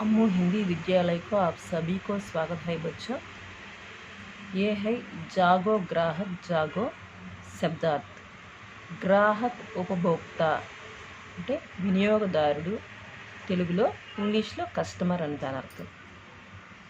अम्मू हिंदी विद्यालय को आप सभी को स्वागत है बच्चों। ये है जागो ग्राहक जागो శబ్దార్థ్ గ్రాహక్ ఉపభోక్త అంటే వినియోగదారుడు, తెలుగులో ఇంగ్లీష్లో కస్టమర్ అని దాని అర్థం.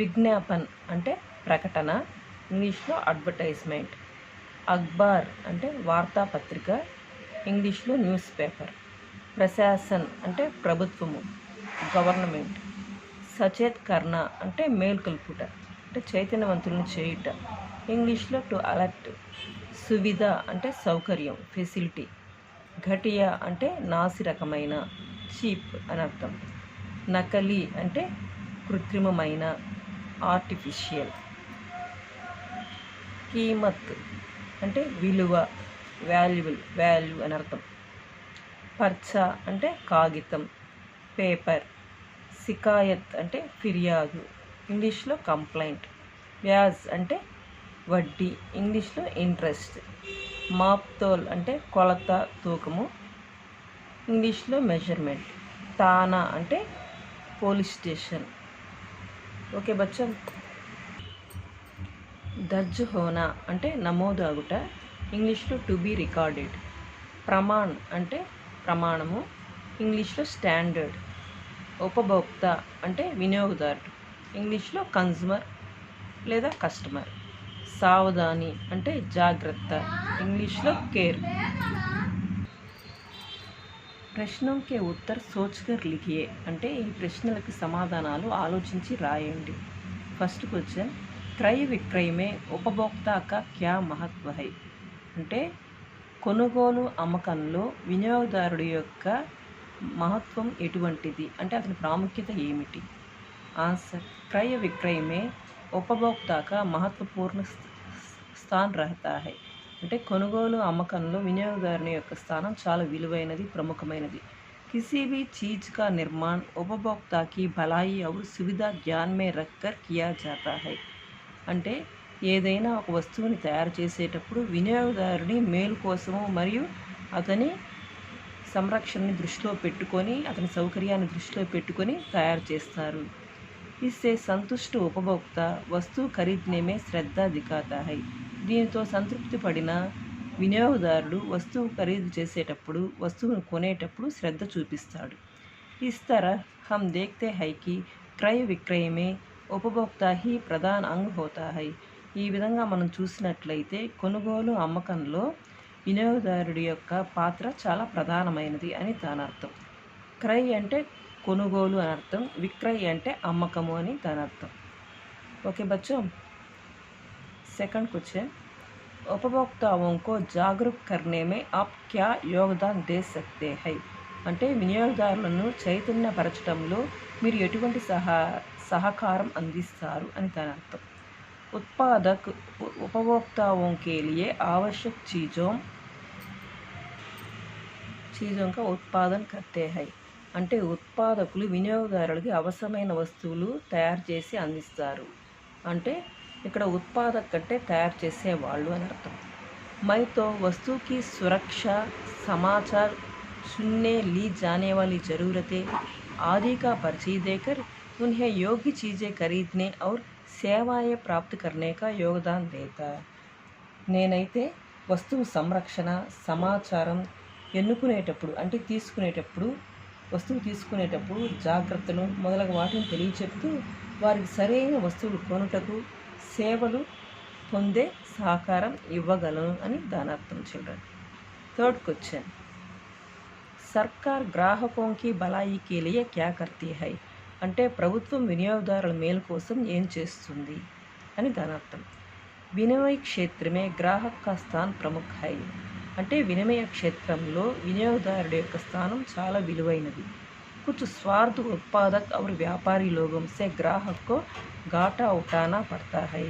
విజ్ఞాపన్ అంటే ప్రకటన, ఇంగ్లీష్లో అడ్వర్టైజ్మెంట్. అఖ్బార్ అంటే వార్తాపత్రిక, ఇంగ్లీష్లో న్యూస్ పేపర్. ప్రశాసన్ అంటే ప్రభుత్వము, గవర్నమెంట్. సచేత్ కర్ణ అంటే మేల్కొల్పుట, అంటే చైతన్యవంతులను చేయుట, ఇంగ్లీష్లో టు అలర్ట్. సువిధ అంటే సౌకర్యం, ఫెసిలిటీ. ఘటియా అంటే నాసిరకమైన, చీప్ అని అర్థం. నకలీ అంటే కృత్రిమమైన, ఆర్టిఫిషియల్. కీమత్ అంటే విలువ, వాల్యూ అని అర్థం. పర్చా అంటే కాగితం, పేపర్. శికాయత్ అంటే ఫిర్యాదు, ఇంగ్లీష్లో కంప్లైంట్. వ్యాజ్ అంటే వడ్డీ, ఇంగ్లీష్లో ఇంట్రెస్ట్. మాప్తోల్ అంటే కొలత, తూకము, ఇంగ్లీష్లో మెజర్మెంట్. తానా అంటే పోలీస్ స్టేషన్. ఓకే బచ్చా. దర్జ్ హోనా అంటే నమోదాగుట, ఇంగ్లీష్లో టు బీ రికార్డెడ్. ప్రమాణ్ అంటే ప్రమాణము, ఇంగ్లీష్లో స్టాండర్డ్. ఉపభోక్త అంటే వినియోగదారుడు, ఇంగ్లీష్లో కన్జ్యూమర్ లేదా కస్టమర్. సావధాని అంటే జాగ్రత్త, ఇంగ్లీష్లో కేర్. ప్రశ్నోं के उत्तर सोचकर लिखिए అంటే ఈ ప్రశ్నలకు సమాధానాలు ఆలోచించి రాయండి. ఫస్ట్ క్వశ్చన్, క్రయ విక్రయమే ఉపభోక్తా కా క్యా మహత్వ హై అంటే కొనుగోలు అమ్మకంలో వినియోగదారుడి యొక్క మహత్వం ఎటువంటిది అంటే అతని ప్రాముఖ్యత ఏమిటి? ఆన్సర్, क्रय विक्रय में उपभोक्ता का महत्वपूर्ण స్థాన్ రహతా హై అంటే కొనుగోలు అమ్మకంలో వినియోగదారుని యొక్క స్థానం చాలా విలువైనది, ప్రముఖమైనది. किसी भी चीज का निर्माण उपभोक्ता की भलाई और सुविधा ध्यान में रखकर किया जाता है అంటే ఏదైనా ఒక వస్తువుని తయారు చేసేటప్పుడు వినియోగదారుని మేలు కోసము మరియు అతని సంరక్షణని దృష్టిలో పెట్టుకొని, అతని సౌకర్యాన్ని దృష్టిలో పెట్టుకొని తయారు చేస్తారు. ఇస్సే సంతుష్ట ఉపభోక్త వస్తువు ఖరీదనే మే శ్రద్ధ దిఖాతా హై దీనితో సంతృప్తి పడిన వినియోగదారుడు వస్తువు ఖరీదు చేసేటప్పుడు, వస్తువును కొనేటప్పుడు శ్రద్ధ చూపిస్తాడు. ఇస్ तरह हम देखते हैं कि क्रय विक्रय में उपभोक्ता ही प्रधान अंग होता है ఈ విధంగా మనం చూసినట్లయితే కొనుగోలు అమ్మకంలో వినియోగదారుడి యొక్క పాత్ర చాలా ప్రధానమైనది అని దాని అర్థం. క్రయ్ అంటే కొనుగోలు అని అర్థం, విక్రయ్ అంటే అమ్మకము అని దాని అర్థం. ఓకే బచ్చో. సెకండ్ క్వశ్చన్, ఉపభోక్తాओं को जागरूक करने में आप क्या योगदान दे सकते हैं అంటే వినియోగదారులను చైతన్యపరచడంలో మీరు ఎటువంటి సహకారం అందిస్తారు అని దాని అర్థం. उत्पादक उपभोक्ताओं के लिए आवश्यक चीज़ों का उत्पादन करते हैं అంటే ఉత్పాదకులు వినియోగదారులకి అవసరమైన వస్తువులు తయారు చేసి అందిస్తారు. అంటే ఇక్కడ ఉత్పాదక్ అంటే తయారు చేసేవాళ్ళు అని అర్థం. మైతో वस्तु की सुरक्षा, समाचार, सुनने ली जाने वाली ज़रूरतें आदि का परिचय देकर उन्हें योग्य चीज़ें खरीदने और సేవాయే ప్రాప్తి करने का योगदान देता. నేనైతే వస్తువు సంరక్షణ, సమాచారం ఎన్నుకునేటప్పుడు అంటే వస్తువు తీసుకునేటప్పుడు జాగ్రత్తలు మొదలగు వాటిని తెలియచెప్తూ వారికి సరైన వస్తువులు కొనుటకు, సేవలు పొందే సహకారం ఇవ్వగలను అని దాని అర్థం. చిల్డ్రన్. థర్డ్ క్వశ్చన్, సర్కార్ గ్రాహకోं की भलाई के लिए क्या करती है అంటే ప్రభుత్వం వినియోగదారుల మేలు కోసం ఏం చేస్తుంది అని దాని అర్థం. వినిమయ క్షేత్రమే గ్రాహక్ కా స్థాన్ ప్రముఖ హై అంటే వినిమయ క్షేత్రంలో వినియోగదారుడి యొక్క స్థానం చాలా విలువైనది. కుచ్ స్వార్థ ఉత్పాదక్ और వ్యాపారీ लोगों से ग्राहक को घाटा उठाना पड़ता है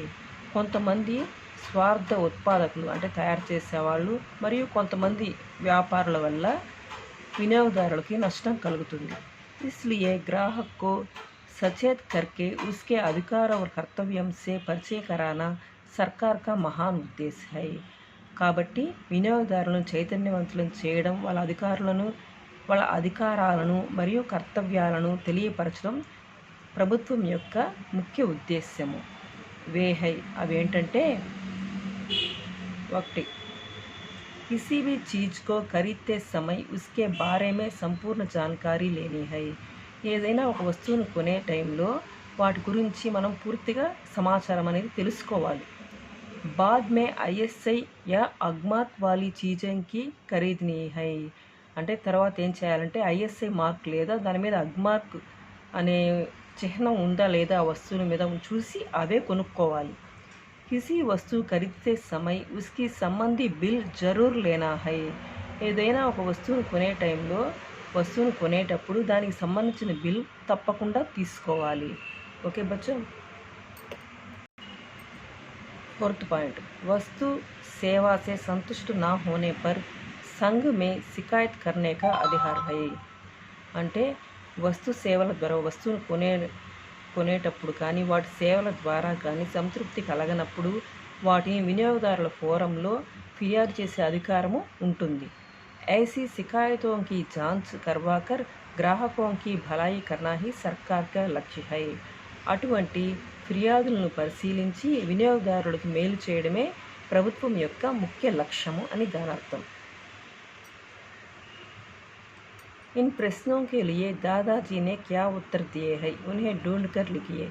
కొంతమంది స్వార్థ ఉత్పాదకులు అంటే తయారు చేసేవాళ్ళు మరియు కొంతమంది వ్యాపారుల వల్ల వినియోగదారులకి నష్టం కలుగుతుంది. इसलिए ग्राहक को सचेत करके उसके अधिकार और कर्तव्यों से परिचय कराना सरकार का महान उद्देश्य है కాబట్టి వినియోగదారులను చైతన్యవంతులను చేయడం, వాళ్ళ అధికారాలను మరియు కర్తవ్యాలను తెలియపరచడం ప్రభుత్వం యొక్క ముఖ్య ఉద్దేశ్యము వే హై. అవేంటంటే, ఒకటి, किसी भी चीज़ को खरीदते समय उसके बारे में సంపూర్ణ జాన్కారీ లేని హై. ఏదైనా ఒక వస్తువును కొనే టైంలో వాటి గురించి మనం పూర్తిగా సమాచారం అనేది తెలుసుకోవాలి. బాద్ మే ఐఎస్ఐ యా అగ్మాత్ వాలీ చీజంకి ఖరీదనీ హై. అంటే తర్వాత ఏం చేయాలంటే ఐఎస్ఐ మార్క్ లేదా దాని మీద అగ్మార్క్ అనే చిహ్నం ఉందా లేదా ఆ వస్తువుల మీద చూసి అవే కొనుక్కోవాలి. किसी వస్తువు ఖరీదే సమయ్ ఉస్కి సంబంధి బిల్ జరూర్ లేనా హై. ఏదైనా ఒక వస్తువును కొనే టైంలో వస్తువును కొనేటప్పుడు దానికి సంబంధించిన బిల్ తప్పకుండా తీసుకోవాలి. ఓకే బచ్చో. फोर्थ पॉइंट, वस्तु सेवा से संतुष्ट ना होने पर संघ में शिकायत करने का अधिकार है. అంటే వస్తు సేవల ద్వారా వస్తువును కొనేటప్పుడు కానీ వాటి సేవల ద్వారా కానీ సంతృప్తి కలగనప్పుడు వాటిని వినియోగదారుల ఫోరంలో ఫిర్యాదు చేసే అధికారము ఉంటుంది. ऐसी शिकायतों की जांच करवाकर ग्राहकों की भलाई करना ही सरकार का लक्ष्य है. అటువంటి ఫిర్యాదులను పరిశీలించి వినియోగదారులకు మేలు చేయడమే ప్రభుత్వం యొక్క ముఖ్య లక్ష్యము అని దాని అర్థం. इन प्रश्नों के लिए दादाजी ने क्या उत्तर दिए हैं उन्हें ढूंढ कर लिखिए.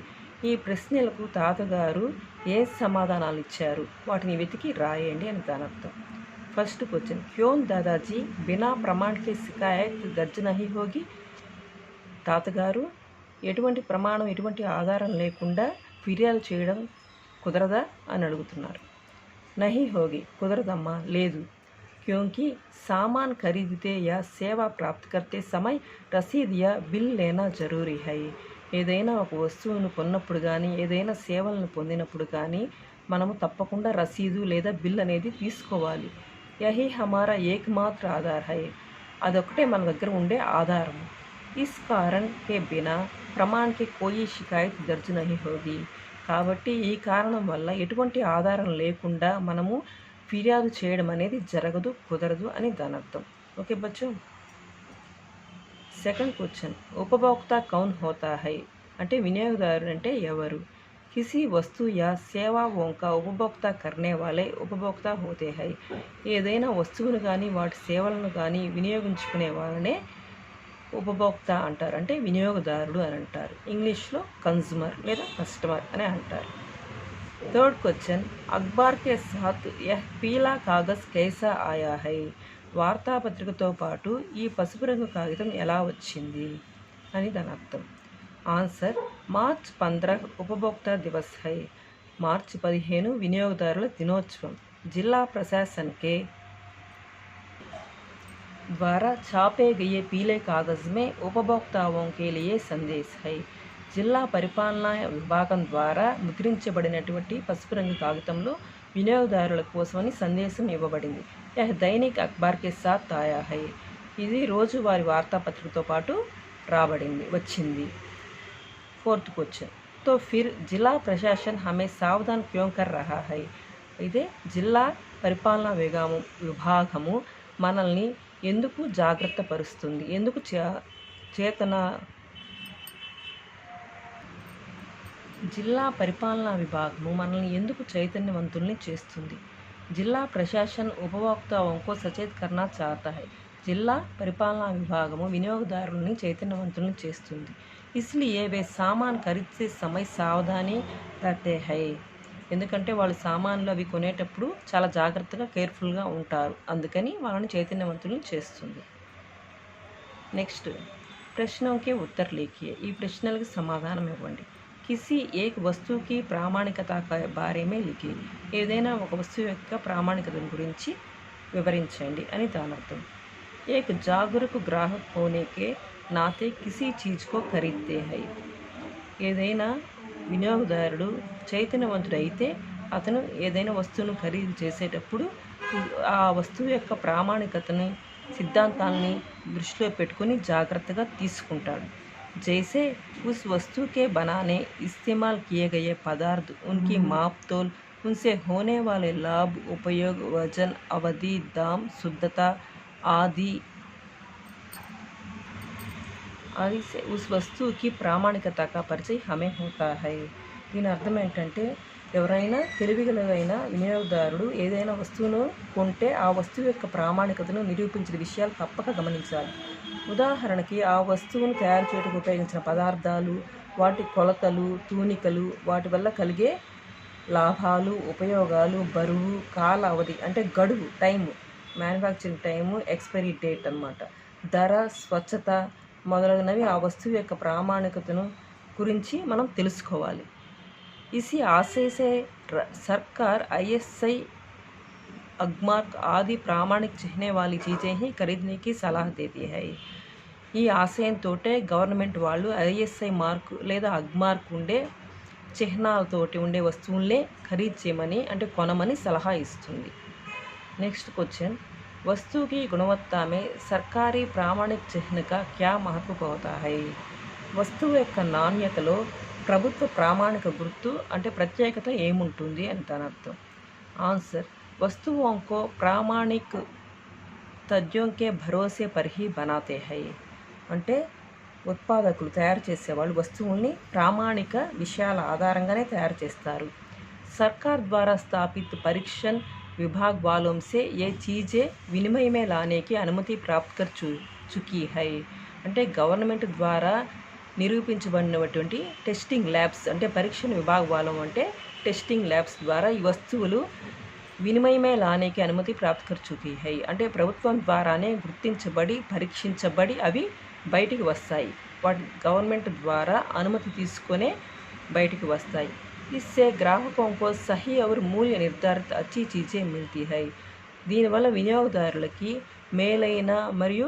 ఈ ప్రశ్నలకు తాతగారు ఏ సమాధానాలు ఇచ్చారు వాటిని వెతికి రాయండి అని దాని అర్థం. फर्स्ट क्वेश्चन, क्यों दादाजी बिना प्रमाण के शिकायत दर्ज नहीं होगी. తాతగారు ఎటువంటి ప్రమాణం ఎటువంటి ఆధారం లేకుండా ఫిర్యాదు చేయడం కుదరదా అని అడుగుతున్నారు. నహీ హోగి, కుదరదమ్మా, లేదు. क्योंकि सामान खरीदते या सेवा प्राप्त करते समय रसीद या बिल लेना जरूरी है. ఏదైనా ఒక వస్తువును కొన్నప్పుడు కానీ ఏదైనా సేవలను పొందినప్పుడు కానీ మనము తప్పకుండా రసీదు లేదా బిల్ అనేది తీసుకోవాలి. యహీ హమారా ఏకమాత్ర ఆధార్ హై. అదొకటే మన దగ్గర ఉండే ఆధారం. ఇస్ కారణ్ కే బినా ప్రమాణ్ కే కోయి షికాయత్ దర్జ్ నహీ హోగి. కాబట్టి ఈ కారణం వల్ల ఎటువంటి ఆధారం లేకుండా మనము ఫిర్యాదు చేయడం అనేది జరగదు, కుదరదు అని దాని అర్థం. ఓకే బచ్చో. సెకండ్ క్వశ్చన్, ఉపభోక్తా కౌన్ హోతా హై. అంటే వినియోగదారుడు అంటే ఎవరు. किसी వస్తు యా సేవాओं का उपभोक्ता करने वाले उपभोक्ता होते हैं. ఏదైనా వస్తువును కానీ వాటి సేవలను కానీ వినియోగించుకునే వాళ్ళనే ఉపభోక్త అంటారు, అంటే వినియోగదారుడు అని అంటారు. ఇంగ్లీష్లో కన్జ్యూమర్ లేదా కస్టమర్ అని అంటారు. थर्ड क्वेश्चन, अखबार के साथ यह पीला कागज कैसा आया है. వార్తాపత్రికతో పాటు ఈ పసుపు రంగు కాగితం ఎలా వచ్చింది అని దాని అర్థం. ఆన్సర్, మార్చ్ 15 ఉపభోక్తా దివస్ హై. మార్చి 15 వినియోగదారుల దినోత్సవం. జిల్లా ప్రశాసన్ के द्वारा छापे गए पीले कागज में उपभोक्ताओं के लिए संदेश है. జిల్లా పరిపాలనా విభాగం ద్వారా ముద్రించబడినటువంటి పసుపు రంగు కాగితంలో వినియోగదారుల కోసమని సందేశం ఇవ్వబడింది. యహ్ దైనిక్ అఖబార్ కే సాత్ ఆయా హై. ఇది రోజువారి వార్తాపత్రికతో పాటు వచ్చింది. फोर्थ क्वेश्चन, तो फिर जिला प्रशासन हमें सावधान क्यों कर रहा है. ఇదే జిల్లా పరిపాలనా విభాగము మనల్ని ఎందుకు జాగ్రత్త పరుస్తుంది, ఎందుకు జిల్లా పరిపాలనా విభాగము మనల్ని ఎందుకు చైతన్యవంతుల్ని చేస్తుంది. జిల్లా ప్రశాసన్ ఉపభోక్తాओं को सचेत करना चाहता है. జిల్లా పరిపాలనా విభాగము వినియోగదారుల్ని చైతన్యవంతుల్ని చేస్తుంది. इसलिए वे सामान खरीदते समय सावधानी रहते हैं. ఎందుకంటే వాళ్ళు సామాన్లు అవి కొనేటప్పుడు చాలా జాగ్రత్తగా కేర్ఫుల్గా ఉంటారు, అందుకని వాళ్ళని చైతన్యవంతుల్ని చేస్తుంది. నెక్స్ట్, ప్రశ్నకి ఉత్తర్ లిఖియే. ఈ ప్రశ్నలకు సమాధానం ఇవ్వండి. కిసి ఏక్ వస్తువుకి ప్రామాణికత బారేమే లిఖియే. ఏదైనా ఒక వస్తువు యొక్క ప్రామాణికత గురించి వివరించండి అని దాని అర్థం. ఏక్ జాగరూక్ గ్రాహక్ హోనే కే నాతే కిసి చీజ్ కో ఖరీద్తే హై. ఏదైనా వినియోగదారుడు చైతన్యవంతుడు అయితే అతను ఏదైనా వస్తువును ఖరీదు చేసేటప్పుడు ఆ వస్తువు యొక్క ప్రామాణికతని సిద్ధాంతాలని దృష్టిలో పెట్టుకొని జాగ్రత్తగా తీసుకుంటాడు. जैसे उस वस्तु के बनाने इस्तेमाल किए गए पदार्थ, उनकी माप तोल, उनसे होने वाले लाभ, उपयोग, वजन, अवधि, दाम, शुद्धता आदि అది ఉస్ వస్తువుకి ప్రామాణికత కా పరిచయం హమే హోతా హై. దీని అర్థం ఏంటంటే ఎవరైనా తెలివిగలవైన వినియోగదారుడు ఏదైనా వస్తువును కొంటే ఆ వస్తువు యొక్క ప్రామాణికతను నిరూపించిన విషయాలు తప్పక గమనించాలి. ఉదాహరణకి ఆ వస్తువును తయారు చేయడానికి ఉపయోగించిన పదార్థాలు, వాటి కొలతలు, తూనికలు, వాటి వల్ల కలిగే లాభాలు, ఉపయోగాలు, బరువు, కాల అవధి అంటే గడువు, time, manufacturing time, expiry date అన్నమాట, ధర, స్వచ్ఛత మొదలగునవి ఆ వస్తువు యొక్క ప్రామాణికతను గురించి మనం తెలుసుకోవాలి. इसी आशय से सरकार ISI अगमार्क आदि प्रामाणिक चिह्ने वाली चीज़ें ही खरीदने की सलाह देती है. ఈ ఆశయంతోటే గవర్నమెంట్ వాళ్ళు ISI మార్క్ లేదా అగ్మార్క్ ఉండే చిహ్నాలతోటి ఉండే వస్తువులనే ఖరీదు చేయమని అంటే కొనమని సలహా ఇస్తుంది. नेक्स्ट क्वेश्चन, वस्तु की गुणवत्ता में सरकारी प्रामाणिक चिह्न का क्या महत्व होता है? వస్తువు యొక్క నాణ్యతలో ప్రభుత్వ ప్రామాణిక గుర్తు అంటే ప్రత్యేకత ఏముంటుంది అని దాని అర్థం. ఆన్సర్, వస్తువుओं को प्रामाणिक तथ्यों के भरोसे पर ही बनाते हैं. అంటే ఉత్పాదకులు తయారు చేసేవాళ్ళు వస్తువుల్ని ప్రామాణిక విషయాల ఆధారంగానే తయారు చేస్తారు. सरकार द्वारा स्थापित परीक्षण विभाग वालों से ये चीज़ें विनिमय में लाने की अनुमति प्राप्त कर चुकी है. అంటే గవర్నమెంట్ ద్వారా నిరూపించబడినటువంటి టెస్టింగ్ ల్యాబ్స్ అంటే పరీక్షణ విభాగం అంటే టెస్టింగ్ ల్యాబ్స్ ద్వారా ఈ వస్తువులు వినిమయమే లానేకి అనుమతి ప్రాప్తి కర్ చుకీ హై అంటే ప్రభుత్వం ద్వారానే గుర్తించబడి పరీక్షించబడి అవి బయటికి వస్తాయి. వాటి గవర్నమెంట్ ద్వారా అనుమతి తీసుకునే బయటికి వస్తాయి. इससे ग्राहकों को सही और मूल्य निर्धारित अच्छी चीज़ें मिलती है. దీనివల్ల వినియోగదారులకి మేలైన మరియు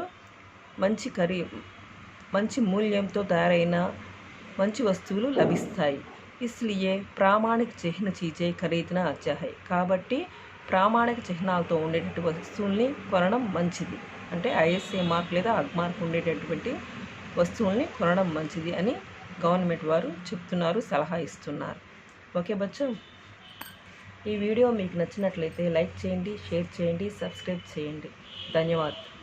మంచి మూల్యంతో తయారైన మంచి వస్తువులు లభిస్తాయి. इसलिए ప్రామాణిక చిహ్న చీజే ఖరీదనా అచ్చా హై. కాబట్టి ప్రామాణిక చిహ్నాలతో ఉండేటటువంటి వస్తువుల్ని కొనడం మంచిది. అంటే ISI మార్క్ లేదా అగ్మార్క్ ఉండేటటువంటి వస్తువుల్ని కొనడం మంచిది అని గవర్నమెంట్ వారు చెప్తున్నారు, సలహా ఇస్తున్నారు. ఓకే బచ్చో, ఈ వీడియో మీకు నచ్చినట్లయితే లైక్ చేయండి, షేర్ చేయండి, సబ్స్క్రైబ్ చేయండి. ధన్యవాదాలు.